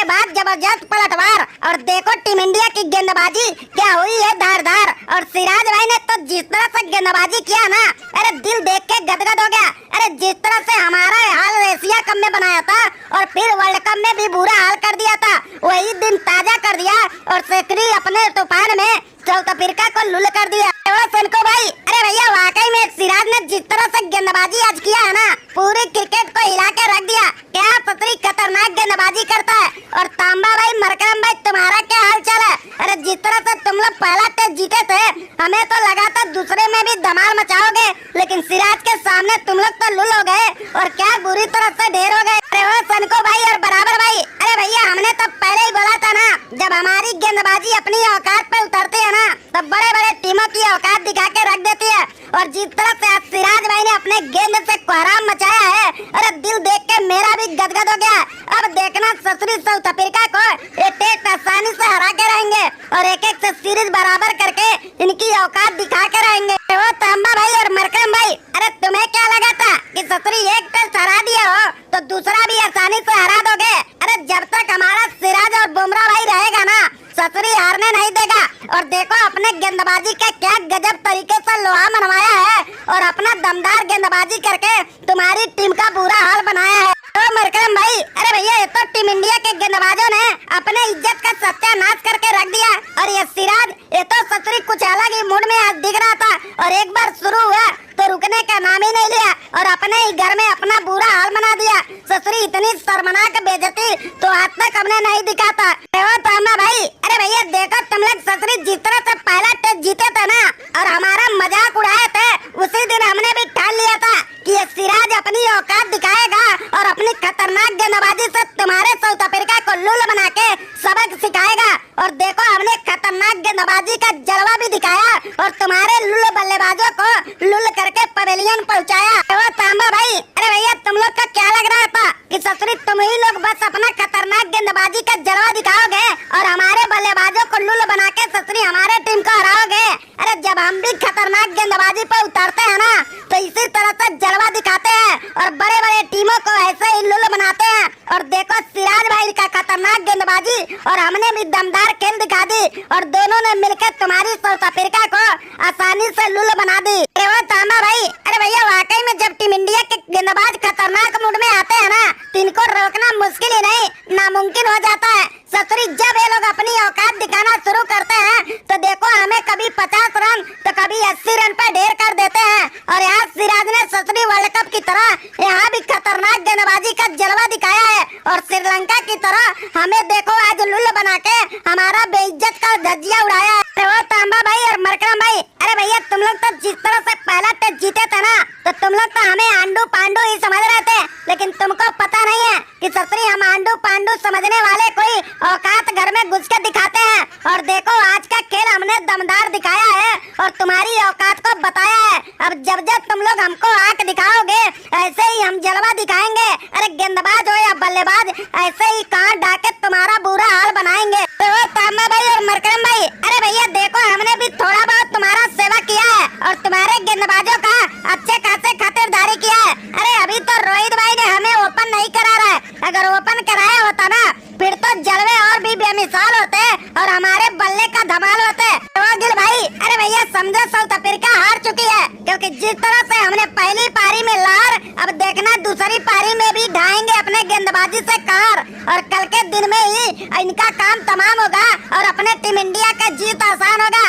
बाद जबरदस्त पलटवार और देखो टीम इंडिया की गेंदबाजी क्या हुई है धारदार। और सिराज भाई ने तो जिस तरह से गेंदबाजी किया ना, अरे दिल देख के गदगद हो गया। अरे जिस तरह से हमारा हाल एशिया कप में बनाया था और फिर वर्ल्ड कप में भी बुरा हाल कर दिया था, वही दिन ताजा कर दिया और सेक्री अपने तूफान में साउथ अफ्रीका को लुल कर दिया। सनको भाई, अरे भैया वाकई में सिराज ने जिस तरह से गेंदबाजी आज किया है ना, पूरी क्रिकेट को हिला के रख दिया। क्या सतरी खतरनाक गेंदबाजी करता है। और तांबा भाई, मरकरम भाई, तुम्हारा क्या हाल चाल है? अरे जिस तरह से तुम लोग पहला टेस्ट जीते थे, हमें तो लगा था दूसरे में भी धमाल मचाओगे, लेकिन सिराज के सामने तुम लोग तो लुल हो गए और क्या बुरी तरह से ढेर हो गए। अरे वो सनको भाई और बराबर भाई, अरे भैया हमने तो पहले ही बोला था ना, जब हमारी गेंदबाजी अपनी औकात पे उतरती है ना, तब बड़े बड़े टीमों की औकात दिखा के रख देती है। और जिस तरह से आज सिराज भाई ने अपने गेंद से कोहराम मचाया है, अरे दिल देख के मेरा भी गदगद हो गया। अब देखना ससुरी साउथ अफ्रीका को ये टेस्ट आसानी से हरा के रहेंगे और एक एक से सीरीज बराबर करके इनकी औकात दिखा के रहेंगे। वो तांबा भाई और मरकरम भाई, अरे तुम्हें क्या लगा था कि ससुरी एक टेस्ट हरा दिया हो तो दूसरा भी आसानी से हरा दोगे? अरे जब तक हमारा सिराज और बुमराह भाई रहेगा ना, ससुरी हारने नहीं देगा। और देखो अपने गेंदबाजी का क्या गजब तरीके से लोहा मनवाया है और अपना दमदार गेंदबाजी करके तुम्हारी टीम का बुरा हाल बनाया है। तो मरकरम भाई, अरे भैया ये तो टीम इंडिया के गेंदबाजों ने अपने इज्जत का सत्यानाश करके रख दिया। और ये सिराज, ये तो ससुरी कुछ अलग ही मूड में आज दिख रहा था और एक बार शुरू हुआ तो रुकने का नाम ही नहीं लिया और अपने ही घर में अपना बुरा हाल बना दिया। ससुरी इतनी शर्मनाक बेइज्जती तो आज तक हमने नहीं दिखाता। तामा भाई, अरे भैया देखो तुम लोग ससुरी जिस तरह से पहला टेस्ट जीते थे ना और हमारा मजाक उड़ाए थे, उसी दिन हमने भी ठान लिया था कि ये सिराज अपनी औकात दिखाएगा और अपनी खतरनाक गेंदबाजी से तुम्हारे साउथ अफ्रीका को लुल बना के सबक सिखाएगा। और देखो हमने खतरनाक गेंदबाजी का जलवा भी दिखाया और तुम्हारे लुल बल्लेबाजों को लुल करके पवेलियन पहुंचाया। वो तांबा भाई, अरे भैया तुम लोग का क्या लग रहा था कि ससुरी तुम ही लोग बस अपना खतरनाक गेंदबाजी का जलवा दिखाओगे और हमारे बल्लेबाजों को लुल बना के ससुरी हमारे टीम को हराओगे? अरे जब हम भी खतरनाक गेंदबाजी पे उतरते हैं ना, तो इसी तरह से जलवा दिखाते हैं और बड़े बड़े टीमों को ऐसे ही लुल बनाते हैं। और देखो सिराज भाई का खतरनाक गेंदबाजी और हमने भी दमदार खेल दिखा दी और दोनों ने मिलकर तुम्हारी साउथ अफ्रीका को आसानी से लुल बना दी। अरे वो तांबा भाई, अरे भैया वाकई में जब टीम इंडिया के गेंदबाज खतरनाक मूड में आते हैं ना, तो इनको रोकना मुश्किल ही नहीं नामुमकिन हो जाता है। ससुरी जब ये लोग अपनी औकात दिखाना शुरू करते हैं तो देखो हमें कभी 50 रन तो कभी 80 रन पे ढेर कर देते हैं। और यहाँ सिराज ने ससुरी वर्ल्ड कप की तरह यहाँ भी खतरनाक गेंदबाजी का जलवा दिखाया है और श्रीलंका की तरह हमें देखो आज लुल बना के हमारा बेइज्जत का धज्जिया उड़ाया है। वो तांबा भाई और मरकरम भाई, अरे भैया तुम लोग तो जिस तरह से पहला टेस्ट जीते थे ना, तो तुम लोग तो हमें आंडू पांडू ही समझ रहे थे, लेकिन तुमको पता नहीं है कि ससुरी हम आंडू पांडू समझने वाले कोई औकात घर में घुस के दिखाते हैं। और देखो आज का खेल हमने दमदार दिखाया है और तुम्हारी औकात को बताया है। अब जब जब तुम लोग हमको आंख दिखाओगे ऐसे ही हम जलवा दिखाएंगे। अरे गेंदबाज हो या बल्लेबाज, ऐसे ही कांट डाके तुम्हारा बुरा हाल बनाएंगे। तो तांबा भाई और मरकरम भाई, अरे भैया देखो हमने भी थोड़ा बहुत तुम्हारा सेवा किया है और तुम्हारे गेंदबाजों का अच्छे खासे खातिरदारी किया है। अरे अभी तो रोहित भाई ने हमें ओपन नहीं करा रहा है, अगर ओपन कराया होता ना फिर तो जलवे और भी बेमिसाल होते और हमारे बल्ले का धमाल होते। गिल भाई, अरे भैया समझो साउथ अफ्रीका हार चुकी है, क्योंकि जिस तरह से हमने पहली पारी में लार, अब देखना दूसरी पारी में भी ढाएंगे अपने गेंदबाजी से कार और कल के दिन में ही इनका काम तमाम होगा और अपने टीम इंडिया का जीत आसान होगा।